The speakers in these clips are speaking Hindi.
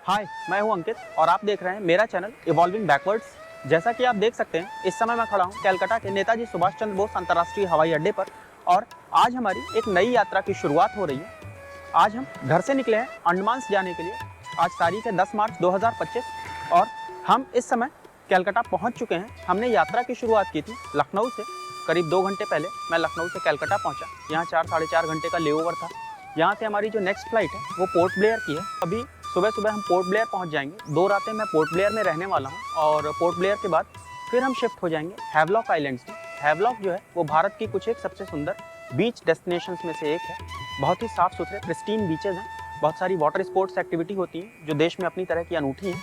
हाय, मैं हूं अंकित और आप देख रहे हैं मेरा चैनल इवॉल्विंग बैकवर्ड्स। जैसा कि आप देख सकते हैं, इस समय मैं खड़ा हूं कलकत्ता के नेताजी सुभाष चंद्र बोस अंतर्राष्ट्रीय हवाई अड्डे पर और आज हमारी एक नई यात्रा की शुरुआत हो रही है। आज हम घर से निकले हैं अंडमान जाने के लिए। आज तारीख है 10 मार्च 2025 और हम इस समय कलकत्ता पहुंच चुके हैं। हमने यात्रा की शुरुआत की थी लखनऊ से। करीब 2 घंटे पहले मैं लखनऊ से कलकत्ता पहुंचा। यहाँ 4 साढ़े 4 घंटे का लेओवर था। यहाँ से हमारी जो नेक्स्ट फ्लाइट है वो पोर्ट ब्लेयर की है। अभी सुबह सुबह हम पोर्ट ब्लेयर पहुंच जाएंगे। 2 रातें मैं पोर्ट ब्लेयर में रहने वाला हूं और पोर्ट ब्लेयर के बाद फिर हम शिफ्ट हो जाएंगे हैवलॉक आइलैंड्स में। हैवलॉक जो है वो भारत की कुछ एक सबसे सुंदर बीच डेस्टिनेशंस में से एक है। बहुत ही साफ़ सुथरे प्रिस्टीन बीचेज़ हैं। बहुत सारी वाटर स्पोर्ट्स एक्टिविटी होती हैं जो देश में अपनी तरह की अनूठी हैं।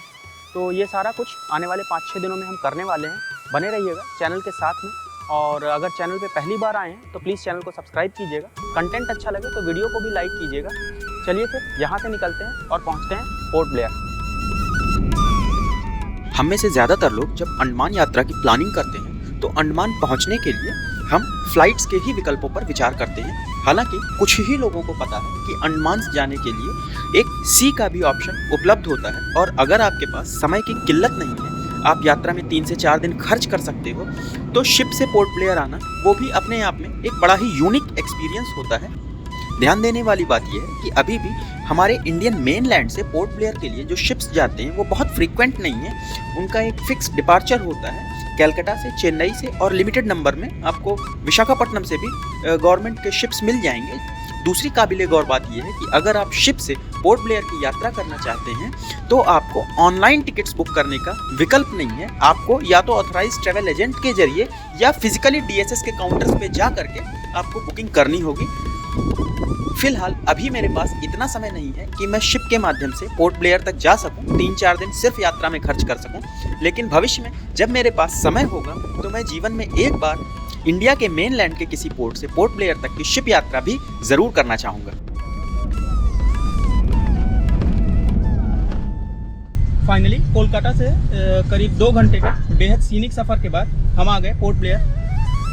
तो ये सारा कुछ आने वाले 5-6 दिनों में हम करने वाले हैं। बने रहिएगा चैनल के साथ में और अगर चैनल पे पहली बार आए हैं तो प्लीज़ चैनल को सब्सक्राइब कीजिएगा। कंटेंट अच्छा लगे तो वीडियो को भी लाइक कीजिएगा। चलिए फिर यहाँ से निकलते हैं और पहुँचते हैं पोर्ट ब्लेयर। हम में से ज़्यादातर लोग जब अंडमान यात्रा की प्लानिंग करते हैं तो अंडमान पहुंचने के लिए हम फ्लाइट्स के ही विकल्पों पर विचार करते हैं। हालांकि कुछ ही लोगों को पता है कि अंडमान जाने के लिए एक सी का भी ऑप्शन उपलब्ध होता है और अगर आपके पास समय की किल्लत नहीं है, आप यात्रा में 3 से 4 दिन खर्च कर सकते हो, तो शिप से पोर्ट ब्लेयर आना वो भी अपने आप में एक बड़ा ही यूनिक एक्सपीरियंस होता है। ध्यान देने वाली बात यह है कि अभी भी हमारे इंडियन मेनलैंड से पोर्ट ब्लेयर के लिए जो शिप्स जाते हैं वो बहुत फ्रीक्वेंट नहीं है। उनका एक फिक्स डिपार्चर होता है कलकत्ता से, चेन्नई से और लिमिटेड नंबर में आपको विशाखापट्टनम से भी गवर्नमेंट के शिप्स मिल जाएंगे। दूसरी काबिले गौर बात यह है कि अगर आप शिप से पोर्ट ब्लेयर की यात्रा करना चाहते हैं तो आपको ऑनलाइन टिकट्स बुक करने का विकल्प नहीं है। आपको या तो ऑथराइज्ड ट्रैवल एजेंट के जरिए या फिजिकली DSS के काउंटर्स पे जा करके आपको बुकिंग करनी होगी। फिलहाल अभी मेरे पास इतना समय नहीं है कि मैं शिप के माध्यम से पोर्ट ब्लेयर तक जा सकूं, 3-4 दिन सिर्फ यात्रा में खर्च कर सकूं। लेकिन भविष्य में जब मेरे पास समय होगा तो मैं जीवन में एक बार इंडिया के मेनलैंड के किसी पोर्ट से पोर्ट ब्लेयर तक की शिप यात्रा भी जरूर करना चाहूँगा। फाइनली कोलकाता से करीब 2 घंटे के बेहद सीनिक सफ़र के बाद हम आ गए पोर्ट ब्लेयर।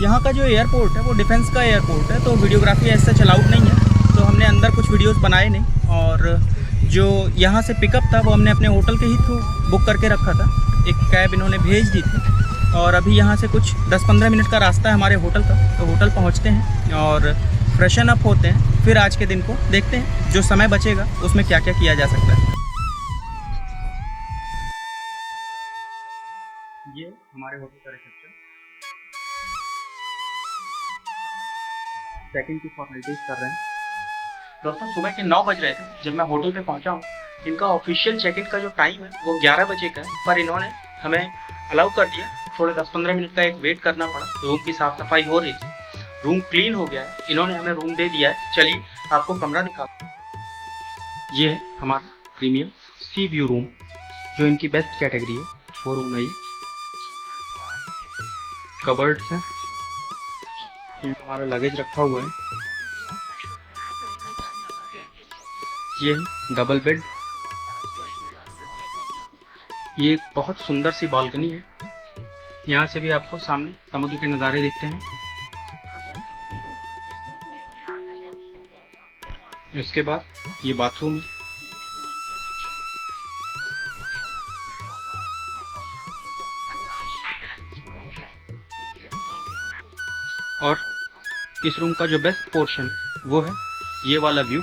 यहाँ का जो एयरपोर्ट है वो डिफेंस का एयरपोर्ट है, तो वीडियोग्राफी ऐसे अलाउड नहीं है, तो हमने अंदर कुछ वीडियोस बनाए नहीं। और जो यहाँ से पिकअप था वो हमने अपने होटल के ही थ्रू बुक करके रखा था। एक कैब इन्होंने भेज दी थी और अभी यहाँ से कुछ 10-15 मिनट का रास्ता है हमारे होटल का। तो होटल पहुँचते हैं और फ्रेशन अप होते हैं, फिर आज के दिन को देखते हैं जो समय बचेगा उसमें क्या क्या किया जा सकता है। ये हमारे होटल का रिसेप्शन। चेकिंग की फॉर्मेलिटीज कर रहे हैं। दोस्तों सुबह के 9 बज रहे थे जब मैं होटल पे पहुंचा हूँ। इनका ऑफिशियल चेक इन का जो टाइम है वो 11 बजे का है, पर इन्होंने हमें अलाउ कर दिया। थोड़े 10-15 मिनट का एक वेट करना पड़ा। रूम की साफ सफाई हो रही थी, रूम क्लीन हो गया है, इन्होंने हमें रूम दे दिया है। चलिए आपको कमरा दिखा। ये है हमारा प्रीमियम सी व्यू रूम, जो इनकी बेस्ट कैटेगरी है। वो रूम है ये। कबर्ड्स है, हमारा लगेज रखा हुआ है। ये डबल बेड। ये एक बहुत सुंदर सी बालकनी है, यहाँ से भी आपको सामने समुद्र के नज़ारे दिखते हैं। इसके बाद ये बाथरूम है। और इस रूम का जो बेस्ट पोर्शन है वो है ये वाला व्यू।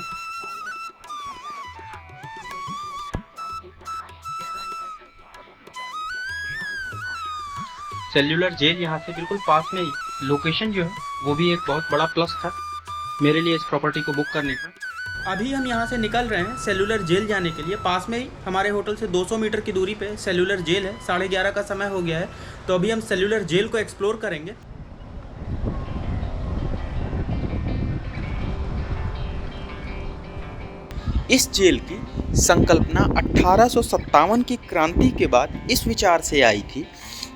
सेल्यूलर जेल यहाँ से बिल्कुल पास में ही। लोकेशन जो है वो भी एक बहुत बड़ा प्लस था मेरे लिए इस प्रॉपर्टी को बुक करने का। अभी हम यहाँ से निकल रहे हैं सेल्यूलर जेल जाने के लिए। पास में ही हमारे होटल से 200 मीटर की दूरी पे सेल्यूलर जेल है। 11:30 का समय हो गया है, तो अभी हम सेल्यूलर जेल को एक्सप्लोर करेंगे। इस जेल की संकल्पना 1857 की क्रांति के बाद इस विचार से आई थी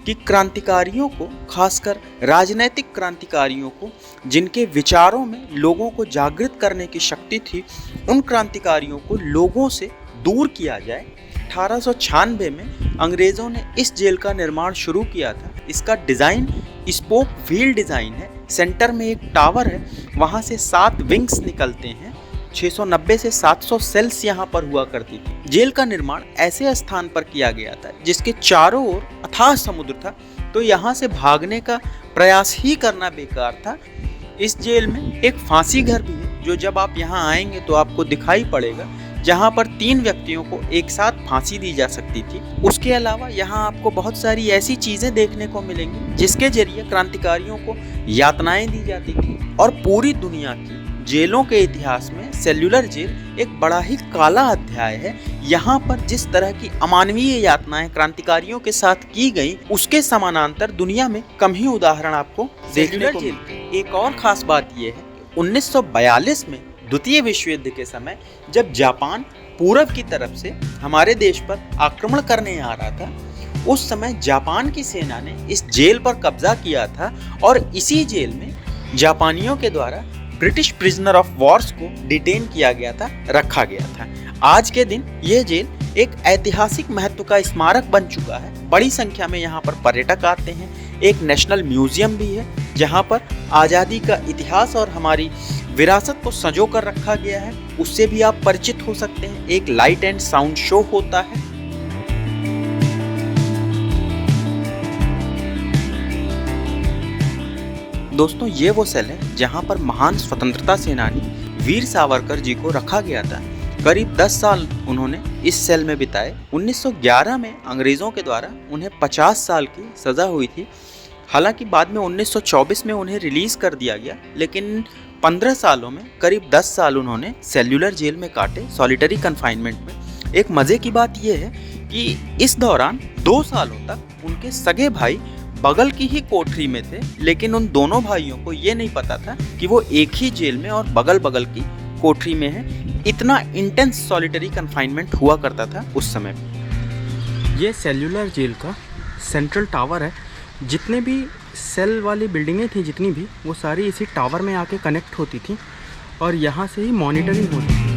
कि क्रांतिकारियों को, खासकर राजनैतिक क्रांतिकारियों को, जिनके विचारों में लोगों को जागृत करने की शक्ति थी, उन क्रांतिकारियों को लोगों से दूर किया जाए। 1896 में अंग्रेज़ों ने इस जेल का निर्माण शुरू किया था। इसका डिज़ाइन स्पोक व्हील डिज़ाइन है। सेंटर में एक टावर है, वहाँ से 7 विंग्स निकलते हैं 690 से 700 सेल्स यहाँ पर हुआ करती थी। जेल का निर्माण ऐसे स्थान पर किया गया था जिसके चारों ओर अथाह समुद्र था, तो यहाँ से भागने का प्रयास ही करना बेकार था। इस जेल में एक फांसी घर भी है जो जब आप यहाँ आएंगे तो आपको दिखाई पड़ेगा, जहाँ पर 3 व्यक्तियों को एक साथ फांसी दी जा सकती थी। उसके अलावा यहाँ आपको बहुत सारी ऐसी चीजें देखने को मिलेंगी जिसके जरिए क्रांतिकारियों को यातनाएं दी जाती थी। और पूरी दुनिया की जेलों के इतिहास में सेल्युलर जेल एक बड़ा ही काला अध्याय है। यहाँ पर जिस तरह की अमानवीय यातनाएं क्रांतिकारियों के साथ की गई, उसके समानांतर दुनिया में कम ही उदाहरण आपको देखने को मिलते। एक और खास बात यह है कि 1942 में द्वितीय विश्व युद्ध के समय जब जापान पूरब की तरफ से हमारे देश पर आक्रमण करने आ रहा था, उस समय जापान की सेना ने इस जेल पर कब्जा किया था और इसी जेल में जापानियों के द्वारा ब्रिटिश प्रिजनर ऑफ वॉर्स को डिटेन किया गया था, रखा गया था। आज के दिन ये जेल एक ऐतिहासिक महत्व का स्मारक बन चुका है। बड़ी संख्या में यहाँ पर पर्यटक आते हैं। एक नेशनल म्यूजियम भी है जहाँ पर आज़ादी का इतिहास और हमारी विरासत को संजो कर रखा गया है, उससे भी आप परिचित हो सकते हैं। एक लाइट एंड साउंड शो होता है। दोस्तों, ये वो सेल है जहाँ पर महान स्वतंत्रता सेनानी वीर सावरकर जी को रखा गया था। करीब 10 साल उन्होंने इस सेल में बिताए। 1911 में अंग्रेजों के द्वारा उन्हें 50 साल की सजा हुई थी। हालांकि बाद में 1924 में उन्हें रिलीज कर दिया गया, लेकिन 15 सालों में करीब 10 साल उन्होंने सेल्युलर जेल में काटे, सॉलिटरी कन्फाइनमेंट में। एक मजे की बात यह है कि इस दौरान 2 सालों तक उनके सगे भाई बगल की ही कोठरी में थे, लेकिन उन दोनों भाइयों को ये नहीं पता था कि वो एक ही जेल में और बगल बगल की कोठरी में है। इतना इंटेंस सॉलिटरी कन्फाइनमेंट हुआ करता था उस समय। ये सेल्युलर जेल का सेंट्रल टावर है। जितने भी सेल वाली बिल्डिंगें थी, जितनी भी, वो सारी इसी टावर में आके कनेक्ट होती थी और यहाँ से ही मॉनिटरिंग होती थी।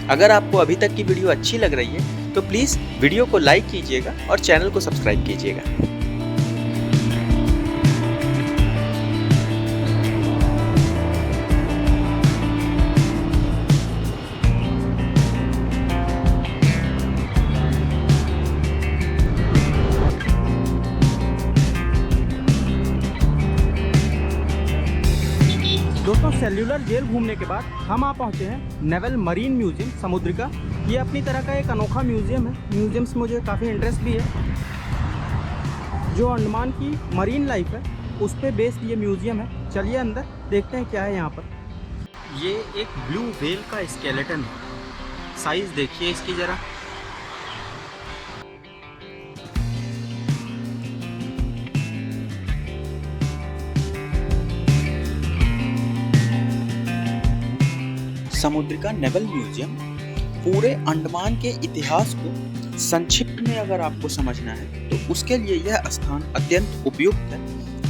अगर आपको अभी तक की वीडियो अच्छी लग रही है तो प्लीज़ वीडियो को लाइक कीजिएगा और चैनल को सब्सक्राइब कीजिएगा। दोस्तों, सेल्युलर जेल घूमने के बाद हम आ पहुंचे हैं नेवल मरीन म्यूजियम, समुद्र का। ये अपनी तरह का एक अनोखा म्यूजियम है। म्यूजियम से मुझे काफ़ी इंटरेस्ट भी है। जो अंडमान की मरीन लाइफ है उस पे बेस्ड ये म्यूजियम है। चलिए अंदर देखते हैं क्या है यहाँ पर। ये एक ब्लू व्हेल का स्केलेटन है। साइज देखिए इसकी ज़रा। समुद्र का नेवल म्यूजियम पूरे अंडमान के इतिहास को संक्षिप्त में अगर आपको समझना है तो उसके लिए यह स्थान अत्यंत उपयुक्त है।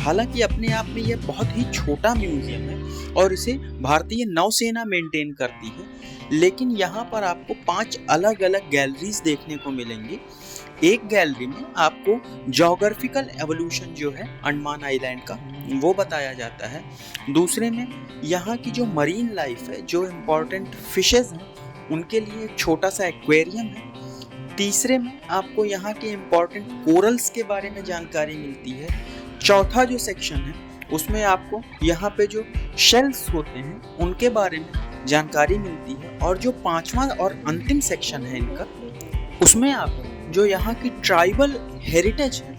हालांकि अपने आप में यह बहुत ही छोटा म्यूजियम है और इसे भारतीय नौसेना मेंटेन करती है, लेकिन यहाँ पर आपको 5 अलग अलग गैलरीज देखने को मिलेंगी। एक गैलरी में आपको ज्योग्राफिकल एवोल्यूशन जो है अंडमान आइलैंड का, वो बताया जाता है। दूसरे में यहाँ की जो मरीन लाइफ है, जो इम्पोर्टेंट फिशेस हैं, उनके लिए एक छोटा सा एक्वेरियम है। तीसरे में आपको यहाँ के इम्पोर्टेंट कोरल्स के बारे में जानकारी मिलती है। चौथा जो सेक्शन है उसमें आपको यहाँ पे जो शेल्स होते हैं उनके बारे में जानकारी मिलती है। और जो 5वां और अंतिम सेक्शन है इनका, उसमें आपको जो यहाँ की ट्राइबल हेरिटेज है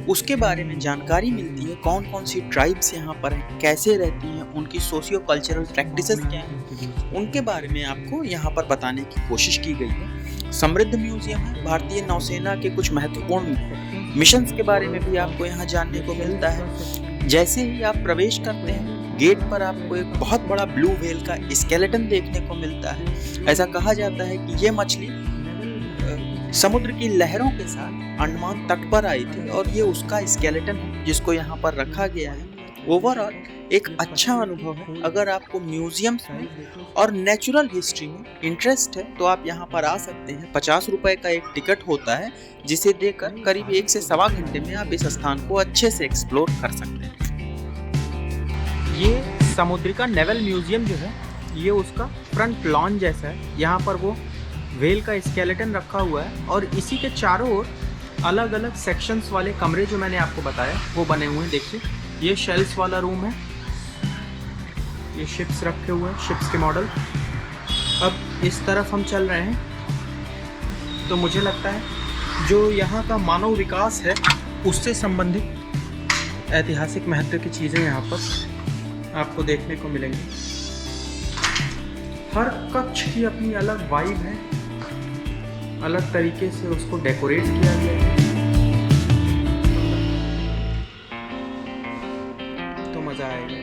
उसके बारे में जानकारी मिलती है। कौन कौन सी ट्राइब्स यहाँ पर हैं, कैसे रहती हैं, उनकी सोशियो कल्चरल प्रैक्टिसेस क्या हैं, उनके बारे में आपको यहाँ पर बताने की कोशिश की गई है। समृद्ध म्यूजियम है। भारतीय नौसेना के कुछ महत्वपूर्ण मिशंस के बारे में भी आपको यहाँ जानने को मिलता है। जैसे ही आप प्रवेश करते हैं, गेट पर आपको एक बहुत बड़ा ब्लू व्हेल का स्केलेटन देखने को मिलता है। ऐसा कहा जाता है कि ये मछली समुद्र की लहरों के साथ अंडमान तट पर आई थी और ये उसका स्केलेटन है जिसको यहाँ पर रखा गया है। ओवरऑल एक अच्छा अनुभव है। अगर आपको म्यूजियम्स में और नेचुरल हिस्ट्री में इंटरेस्ट है तो आप यहाँ पर आ सकते हैं। 50 रुपए का एक टिकट होता है, जिसे देकर करीब 1 से सवा घंटे में आप इस स्थान को अच्छे से एक्सप्लोर कर सकते हैं। ये समुद्रिका नेवल म्यूजियम जो है, ये उसका फ्रंट लॉन जैसा है। यहाँ पर वो व्हेल का स्केलेटन रखा हुआ है और इसी के चारों ओर अलग अलग सेक्शंस वाले कमरे जो मैंने आपको बताया वो बने हुए हैं। देखिए, ये शेल्स वाला रूम है, ये शिप्स रखे हुए हैं, शिप्स के मॉडल। अब इस तरफ हम चल रहे हैं तो मुझे लगता है जो यहाँ का मानव विकास है उससे संबंधित ऐतिहासिक महत्व की चीज़ें यहाँ पर आपको देखने को मिलेंगी। हर कक्ष की अपनी अलग वाइब है, अलग तरीके से उसको डेकोरेट किया गया है, तो मज़ा आएगा।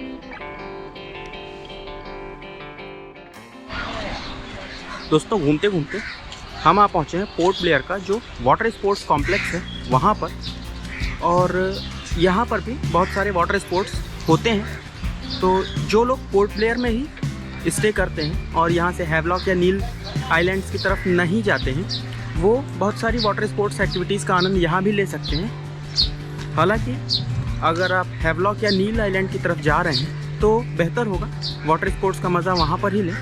दोस्तों, घूमते घूमते हम आ पहुँचे हैं पोर्ट ब्लेयर का जो वाटर स्पोर्ट्स कॉम्प्लेक्स है वहाँ पर। और यहाँ पर भी बहुत सारे वाटर स्पोर्ट्स होते हैं। तो जो लोग पोर्ट ब्लेयर में ही स्टे करते हैं और यहाँ से हैवलॉक या नील आइलैंड्स की तरफ नहीं जाते हैं, वो बहुत सारी वाटर स्पोर्ट्स एक्टिविटीज़ का आनंद यहाँ भी ले सकते हैं। हालांकि अगर आप हैवलॉक या नील आइलैंड की तरफ जा रहे हैं तो बेहतर होगा वाटर स्पोर्ट्स का मज़ा वहाँ पर ही लें।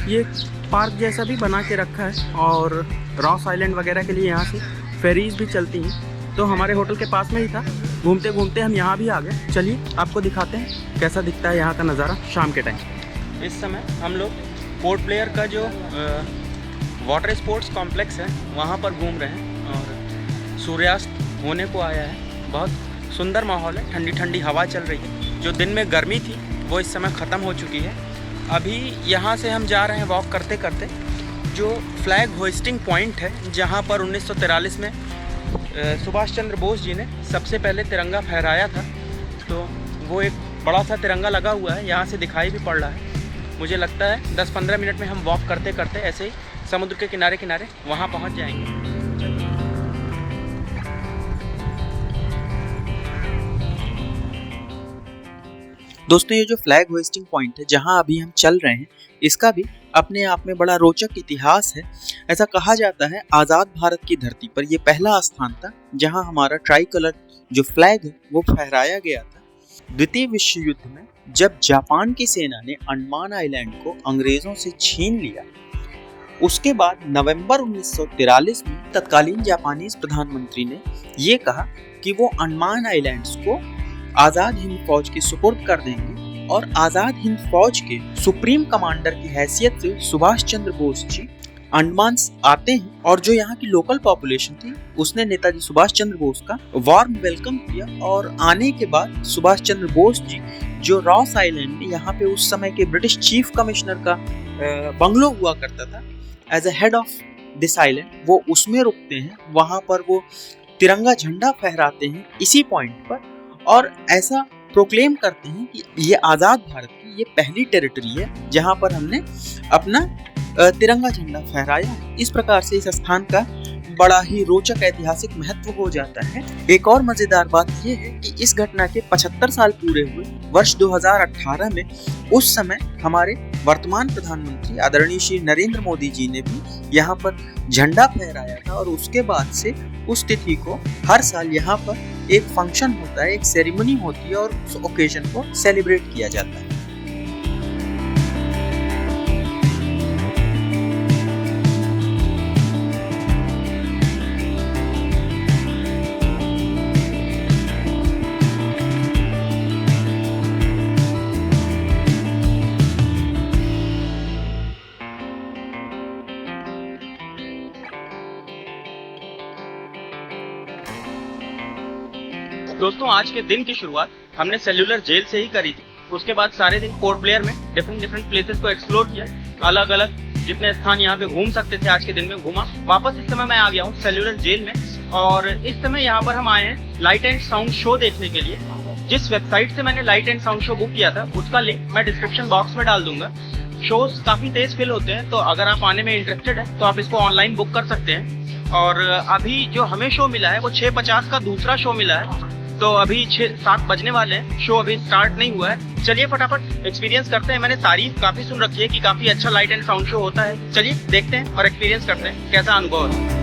ये पार्क जैसा भी बना के रखा है और रॉस आइलैंड वगैरह के लिए यहाँ से फेरीज भी चलती हैं। तो हमारे होटल के पास में ही था। घूमते घूमते हम यहाँ भी आ गए। चलिए आपको दिखाते हैं कैसा दिखता है यहाँ का नज़ारा शाम के टाइम। इस समय हम लोग पोर्ट ब्लेयर का जो वाटर स्पोर्ट्स कॉम्प्लेक्स है वहाँ पर घूम रहे हैं और सूर्यास्त होने को आया है। बहुत सुंदर माहौल है, ठंडी ठंडी हवा चल रही है। जो दिन में गर्मी थी वो इस समय ख़त्म हो चुकी है। अभी यहाँ से हम जा रहे हैं वॉक करते करते जो फ्लैग होइस्टिंग पॉइंट है, जहाँ पर 1943 में सुभाष चंद्र बोस जी ने सबसे पहले तिरंगा फहराया था। तो वो एक बड़ा सा तिरंगा लगा हुआ है, यहाँ से दिखाई भी पड़ रहा है। मुझे लगता है 10-15 मिनट में हम वॉक करते करते ऐसे ही समुद्र के किनारे किनारे वहाँ पहुँच जाएंगे। दोस्तों, ये जो फ्लैग होइस्टिंग पॉइंट है जहां अभी हम चल रहे हैं, इसका भी अपने आप में बड़ा रोचक इतिहास है। ऐसा कहा जाता है आज़ाद भारत की धरती पर ये पहला स्थान था जहां हमारा ट्राई कलर जो फ्लैग है वो फहराया गया था। द्वितीय विश्व युद्ध में जब जापान की सेना ने अंडमान आइलैंड को अंग्रेजों से छीन लिया, उसके बाद नवंबर 1943 में तत्कालीन जापानीज प्रधानमंत्री ने ये कहा कि वो अंडमान आइलैंड्स को आज़ाद हिंद फौज के सुपुर्द कर देंगे और आज़ाद हिंद फौज के सुप्रीम कमांडर की हैसियत से सुभाष चंद्र बोस जी अंडमान आते हैं। और जो यहाँ की लोकल पॉपुलेशन थी उसने नेताजी सुभाष चंद्र बोस का वार्म वेलकम किया। और आने के बाद सुभाष चंद्र बोस जी जो रॉस आइलैंड में यहाँ पे उस समय के ब्रिटिश चीफ कमिश्नर का बंगलो हुआ करता था as a head of this island, वो उसमें रुकते हैं। वहाँ पर वो तिरंगा झंडा फहराते हैं इसी पॉइंट पर और ऐसा प्रोक्लेम करते हैं कि ये आज़ाद भारत की ये पहली टेरिटरी है जहाँ पर हमने अपना तिरंगा झंडा फहराया है। इस प्रकार से इस स्थान का बड़ा ही रोचक ऐतिहासिक महत्व हो जाता है। एक और मजेदार बात यह है कि इस घटना के 75 साल पूरे हुए वर्ष 2018 में उस समय हमारे वर्तमान प्रधानमंत्री आदरणीय श्री नरेंद्र मोदी जी ने भी यहाँ पर झंडा फहराया था। और उसके बाद से उस तिथि को हर साल यहाँ पर एक फंक्शन होता है, एक सेरेमनी होती है और उस ओकेजन को सेलिब्रेट किया जाता है। दोस्तों, आज के दिन की शुरुआत हमने सेल्यूलर जेल से ही करी थी। उसके बाद सारे दिन पोर्ट ब्लेयर में डिफरेंट प्लेसेस को एक्सप्लोर किया, अलग अलग जितने स्थान यहाँ पे घूम सकते थे आज के दिन में घूमा। वापस इस समय मैं आ गया हूँ सेल्यूलर जेल में और इस समय यहाँ पर हम आए हैं लाइट एंड साउंड शो देखने के लिए। जिस वेबसाइट से मैंने light and sound show book किया था उसका लिंक मैं डिस्क्रिप्शन बॉक्स में डाल दूंगा। शोज काफी तेज फिल होते हैं, तो अगर आप आने में इंटरेस्टेड है तो आप इसको ऑनलाइन बुक कर सकते हैं। और अभी जो हमें शो मिला है वो 6:50 का दूसरा शो मिला है। तो अभी 6-7 बजने वाले हैं, शो अभी स्टार्ट नहीं हुआ है। चलिए फटाफट एक्सपीरियंस करते हैं। मैंने तारीफ काफी सुन रखी है कि काफी अच्छा लाइट एंड साउंड शो होता है। चलिए देखते हैं और एक्सपीरियंस करते हैं कैसा अनुभव है।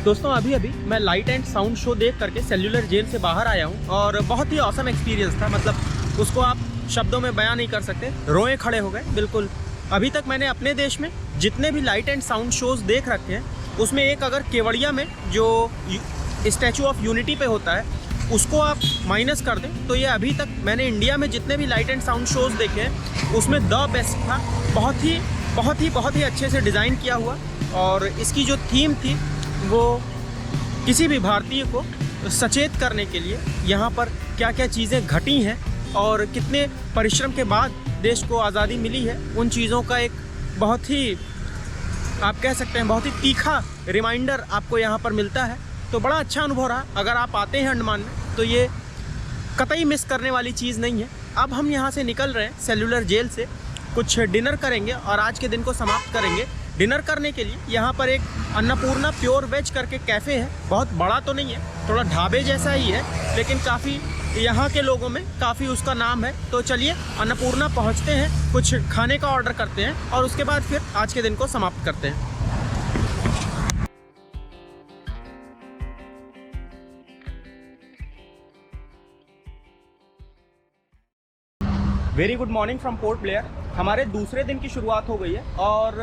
दोस्तों अभी मैं लाइट एंड साउंड शो देख करके सेल्यूलर जेल से बाहर आया हूँ और बहुत ही ऑसम एक्सपीरियंस था। मतलब उसको आप शब्दों में बयां नहीं कर सकते, रोए खड़े हो गए बिल्कुल। अभी तक मैंने अपने देश में जितने भी लाइट एंड साउंड शोज़ देख रखे हैं उसमें एक अगर केवड़िया में जो स्टैचू ऑफ यूनिटी पे होता है उसको आप माइनस कर दें तो ये अभी तक मैंने इंडिया में जितने भी लाइट एंड साउंड शोज़ देखे हैं उसमें द बेस्ट था। बहुत ही अच्छे से डिज़ाइन किया हुआ और इसकी जो थीम थी वो किसी भी भारतीय को सचेत करने के लिए यहाँ पर क्या क्या चीज़ें घटी हैं और कितने परिश्रम के बाद देश को आज़ादी मिली है, उन चीज़ों का एक बहुत ही आप कह सकते हैं बहुत ही तीखा रिमाइंडर आपको यहाँ पर मिलता है। तो बड़ा अच्छा अनुभव रहा। अगर आप आते हैं अंडमान में तो ये कतई मिस करने वाली चीज़ नहीं है। अब हम यहाँ से निकल रहे हैं सेल्यूलर जेल से, कुछ डिनर करेंगे और आज के दिन को समाप्त करेंगे। डिनर करने के लिए यहाँ पर एक अन्नपूर्णा प्योर वेज करके कैफ़े है। बहुत बड़ा तो नहीं है, थोड़ा ढाबे जैसा ही है, लेकिन काफ़ी यहाँ के लोगों में काफ़ी उसका नाम है। तो चलिए अन्नपूर्णा पहुँचते हैं, कुछ खाने का ऑर्डर करते हैं और उसके बाद फिर आज के दिन को समाप्त करते हैं। Very good morning from port Blair. हमारे दूसरे दिन की शुरुआत हो गई है और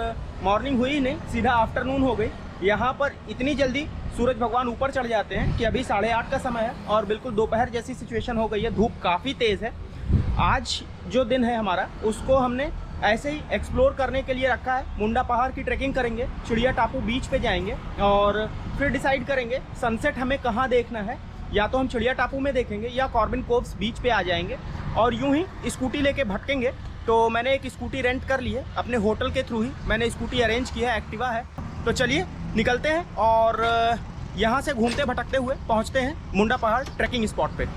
मॉर्निंग हुई ही नहीं, सीधा आफ्टरनून हो गई। यहाँ पर इतनी जल्दी सूरज भगवान ऊपर चढ़ जाते हैं कि अभी 8:30 का समय है और बिल्कुल दोपहर जैसी सिचुएशन हो गई है। धूप काफ़ी तेज़ है। आज जो दिन है हमारा उसको हमने ऐसे ही एक्सप्लोर करने के लिए रखा है। मुंडा पहाड़ की ट्रैकिंग करेंगे, चिड़िया टापू बीच पे जाएंगे और फिर डिसाइड करेंगे सनसेट हमें कहाँ देखना है। या तो हम चिड़िया टापू में देखेंगे या कॉर्बिन कोव्स बीच पे आ जाएंगे और यूं ही स्कूटी लेके भटकेंगे। तो मैंने एक स्कूटी रेंट कर ली है, अपने होटल के थ्रू ही मैंने स्कूटी अरेंज की है, एक्टिवा है। तो चलिए निकलते हैं और यहाँ से घूमते भटकते हुए पहुँचते हैं मुंडा पहाड़ ट्रैकिंग स्पॉट पे।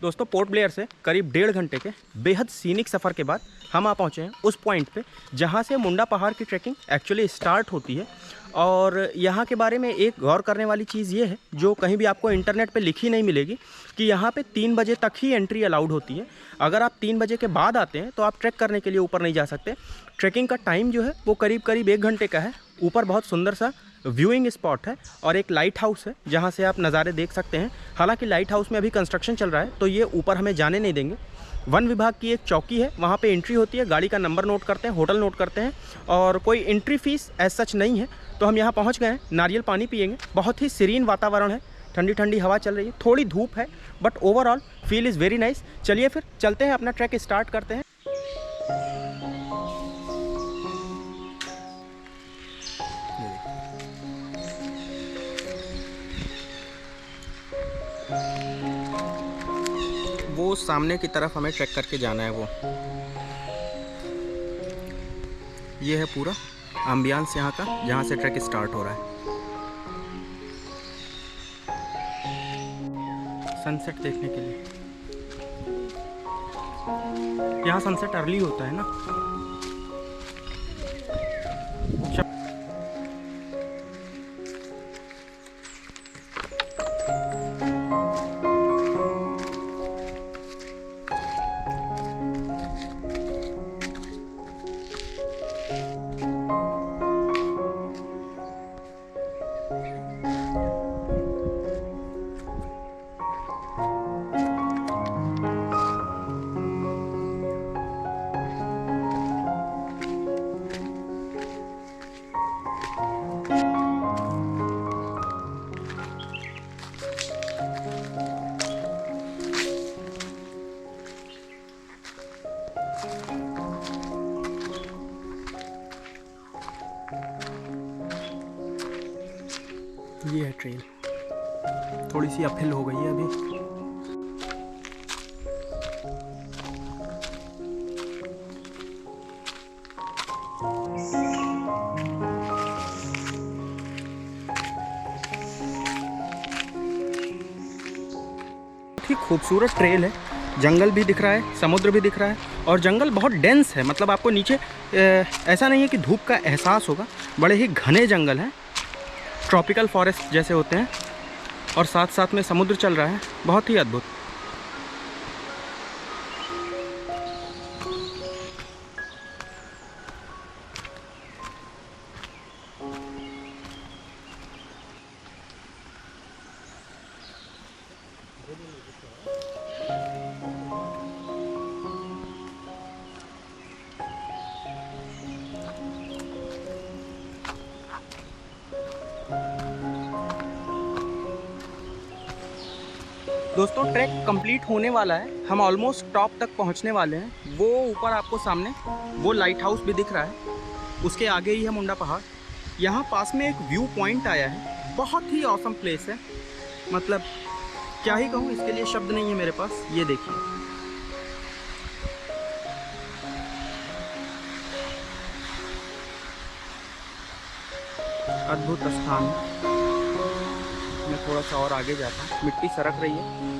दोस्तों पोर्ट ब्लेयर से करीब 1.5 घंटे के बेहद सीनिक सफ़र के बाद हम आ पहुँचे हैं उस पॉइंट पे जहाँ से मुंडा पहाड़ की ट्रैकिंग एक्चुअली स्टार्ट होती है। और यहाँ के बारे में एक गौर करने वाली चीज़ ये है जो कहीं भी आपको इंटरनेट पे लिखी नहीं मिलेगी कि यहाँ पे 3 बजे तक ही एंट्री अलाउड होती है। अगर आप 3 बजे के बाद आते हैं तो आप ट्रैक करने के लिए ऊपर नहीं जा सकते। ट्रैकिंग का टाइम जो है वो करीब 1 घंटे का है। ऊपर बहुत सुंदर सा व्यूइंग स्पॉट है और एक लाइट हाउस है जहाँ से आप नज़ारे देख सकते हैं। हालांकि लाइट हाउस में अभी कंस्ट्रक्शन चल रहा है तो ये ऊपर हमें जाने नहीं देंगे। वन विभाग की एक चौकी है, वहाँ पे एंट्री होती है, गाड़ी का नंबर नोट करते हैं, होटल नोट करते हैं और कोई एंट्री फीस एज सच नहीं है। तो हम यहाँ पहुँच गए हैं, नारियल पानी पियेंगे। बहुत ही सीरीन वातावरण है, ठंडी ठंडी हवा चल रही है, थोड़ी धूप है but overall feel is very nice. चलिए फिर चलते हैं, अपना ट्रैक स्टार्ट करते हैं। वो सामने की तरफ हमें ट्रैक करके जाना है। वो ये है पूरा एम्बियंस यहाँ का जहाँ से ट्रैक स्टार्ट हो रहा है। सनसेट देखने के लिए यहाँ सनसेट अर्ली होता है ना। ये है ट्रेल, थोड़ी सी अपहिल हो गई है अभी। बहुत ही खूबसूरत ट्रेल है, जंगल भी दिख रहा है, समुद्र भी दिख रहा है और जंगल बहुत डेंस है। मतलब आपको नीचे ऐसा नहीं है कि धूप का एहसास होगा, बड़े ही घने जंगल हैं, ट्रॉपिकल फॉरेस्ट जैसे होते हैं और साथ साथ में समुद्र चल रहा है। बहुत ही अद्भुत। दोस्तों ट्रैक कंप्लीट होने वाला है, हम ऑलमोस्ट टॉप तक पहुंचने वाले हैं। वो ऊपर आपको सामने वो लाइट हाउस भी दिख रहा है, उसके आगे ही है मुंडा पहाड़। यहाँ पास में एक व्यू पॉइंट आया है, बहुत ही ऑसम प्लेस है। मतलब क्या ही कहूँ, इसके लिए शब्द नहीं है मेरे पास। ये देखिए, अद्भुत स्थान। मैं थोड़ा सा और आगे जाता हूँ, मिट्टी सरक रही है।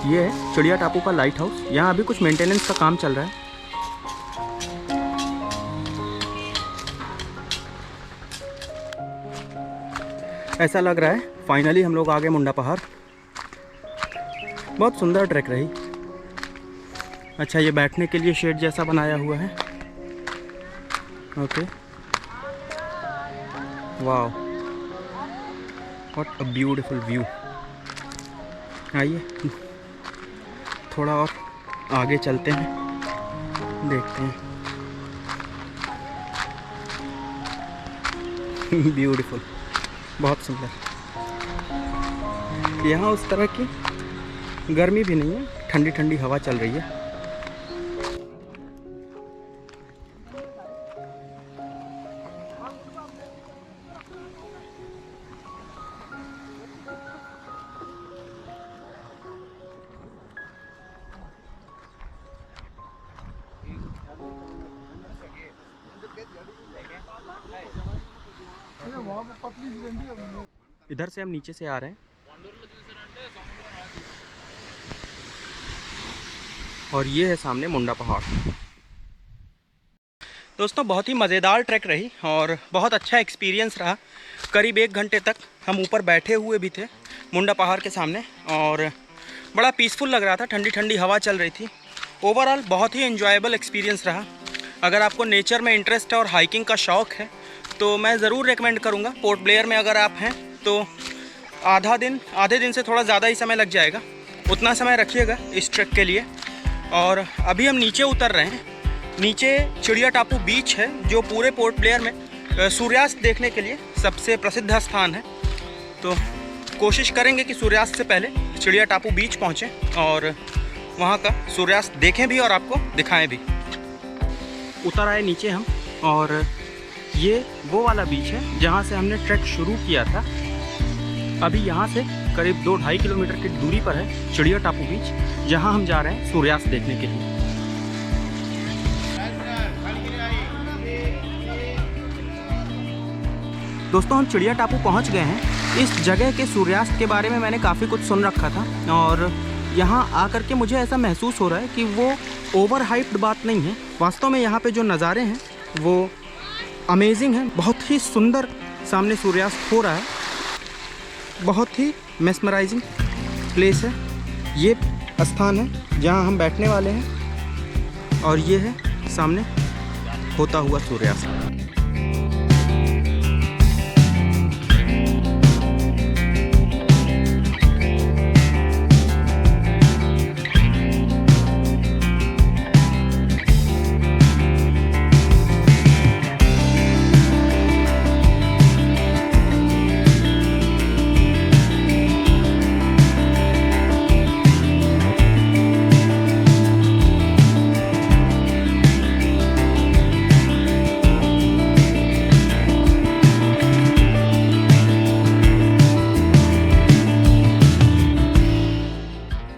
ये है चिड़िया टापू का लाइट हाउस। यहाँ अभी कुछ मेंटेनेंस का काम चल रहा है। ऐसा लग रहा है फाइनली हम लोग आ गए मुंडा पहाड़। बहुत सुंदर ट्रैक रही। अच्छा, ये बैठने के लिए शेड जैसा बनाया हुआ है। Okay, wow, what a beautiful view. आइए थोड़ा और आगे चलते हैं, देखते हैं। ब्यूटीफुल, बहुत सुंदर। यहाँ उस तरह की गर्मी भी नहीं है, ठंडी ठंडी हवा चल रही है। इधर से हम नीचे से आ रहे हैं और ये है सामने मुंडा पहाड़। दोस्तों बहुत ही मज़ेदार ट्रैक रही और बहुत अच्छा एक्सपीरियंस रहा। करीब 1 घंटे तक हम ऊपर बैठे हुए भी थे मुंडा पहाड़ के सामने और बड़ा पीसफुल लग रहा था, ठंडी ठंडी हवा चल रही थी। ओवरऑल बहुत ही एंजॉयबल एक्सपीरियंस रहा। अगर आपको नेचर में इंटरेस्ट है और हाइकिंग का शौक़ है तो मैं ज़रूर रेकमेंड करूँगा। पोर्ट ब्लेयर में अगर आप हैं तो आधे दिन से थोड़ा ज़्यादा ही समय लग जाएगा, उतना समय रखिएगा इस ट्रैक के लिए। और अभी हम नीचे उतर रहे हैं। नीचे चिड़िया टापू बीच है जो पूरे पोर्ट ब्लेयर में सूर्यास्त देखने के लिए सबसे प्रसिद्ध स्थान है। तो कोशिश करेंगे कि सूर्यास्त से पहले चिड़िया टापू बीच पहुँचें और वहाँ का सूर्यास्त देखें भी और आपको दिखाएं भी। उतर आए नीचे हम और ये वो वाला बीच है जहाँ से हमने ट्रैक शुरू किया था। अभी यहाँ से करीब 2-2.5 किलोमीटर की दूरी पर है चिड़िया टापू बीच, जहाँ हम जा रहे हैं सूर्यास्त देखने के लिए। दोस्तों हम चिड़िया टापू पहुँच गए हैं। इस जगह के सूर्यास्त के बारे में मैंने काफ़ी कुछ सुन रखा था और यहाँ आकर के मुझे ऐसा महसूस हो रहा है कि वो ओवर हाइप्ड बात नहीं है। वास्तव में यहाँ पे जो नज़ारे हैं वो अमेजिंग है, बहुत ही सुंदर सामने सूर्यास्त हो रहा है। बहुत ही मेस्मराइजिंग प्लेस है। ये स्थान है जहाँ हम बैठने वाले हैं और ये है सामने होता हुआ सूर्यास्त।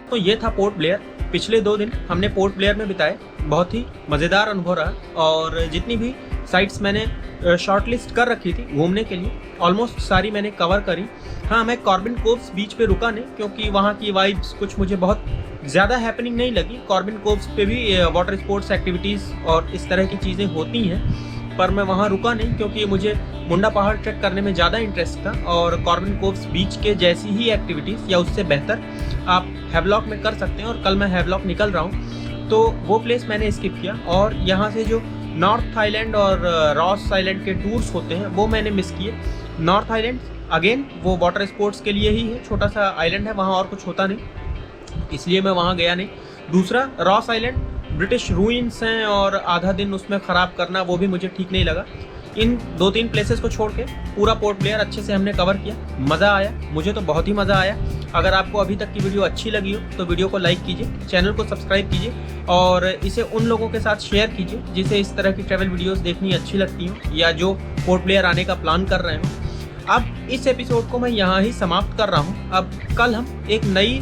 तो ये था पोर्ट ब्लेयर। पिछले 2 दिन हमने पोर्ट ब्लेयर में बिताए, बहुत ही मज़ेदार अनुभव रहा और जितनी भी साइट्स मैंने शॉर्टलिस्ट कर रखी थी घूमने के लिए ऑलमोस्ट सारी मैंने कवर करी। हाँ, मैं कॉर्बिन कोव्स बीच पे रुका नहीं क्योंकि वहाँ की वाइब्स कुछ मुझे बहुत ज़्यादा हैपनिंग नहीं लगी। कॉर्बिन कोव्स पे भी वाटर स्पोर्ट्स एक्टिविटीज़ और इस तरह की चीज़ें होती हैं, पर मैं वहाँ रुका नहीं क्योंकि मुझे मुंडा पहाड़ ट्रैक करने में ज़्यादा इंटरेस्ट था और कॉर्बिन कोव्स बीच के जैसी ही एक्टिविटीज़ या उससे बेहतर आप हैवलॉक में कर सकते हैं। और कल मैं हैवलॉक निकल रहा हूँ तो वो प्लेस मैंने स्किप किया। और यहाँ से जो नॉर्थ आइलैंड और रॉस आइलैंड के टूर्स होते हैं वो मैंने मिस किए। नॉर्थ आइलैंड अगेन वो वाटर स्पोर्ट्स के लिए ही है, छोटा सा आइलैंड है, वहाँ और कुछ होता नहीं, इसलिए मैं वहाँ गया नहीं। दूसरा रॉस आइलैंड ब्रिटिश रूइंस हैं और आधा दिन उसमें ख़राब करना वो भी मुझे ठीक नहीं लगा। इन 2-3 प्लेसेस को छोड़ के पूरा पोर्ट ब्लेयर अच्छे से हमने कवर किया। मज़ा आया, मुझे तो बहुत ही मज़ा आया। अगर आपको अभी तक की वीडियो अच्छी लगी हो तो वीडियो को लाइक कीजिए, चैनल को सब्सक्राइब कीजिए और इसे उन लोगों के साथ शेयर कीजिए जिसे इस तरह की ट्रैवल वीडियोस देखनी अच्छी लगती हो या जो पोर्ट ब्लेयर आने का प्लान कर रहे हो। अब इस एपिसोड को मैं यहाँ ही समाप्त कर रहा हूँ। अब कल हम एक नई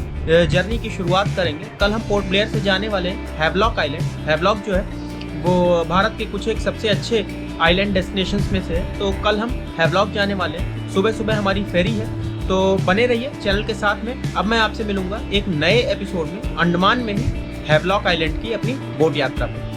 जर्नी की शुरुआत करेंगे। कल हम पोर्ट ब्लेयर से जाने वाले हैं हैवलॉक आइलैंड। हैवलॉक जो है वो भारत के कुछ एक सबसे अच्छे आइलैंड डेस्टिनेशंस में से है। तो कल हम हैवलॉक जाने वाले हैं। सुबह सुबह हमारी फेरी है, तो बने रहिए चैनल के साथ में। अब मैं आपसे मिलूंगा एक नए एपिसोड में अंडमान में ही हैवलॉक आइलैंड की अपनी बोट यात्रा पर।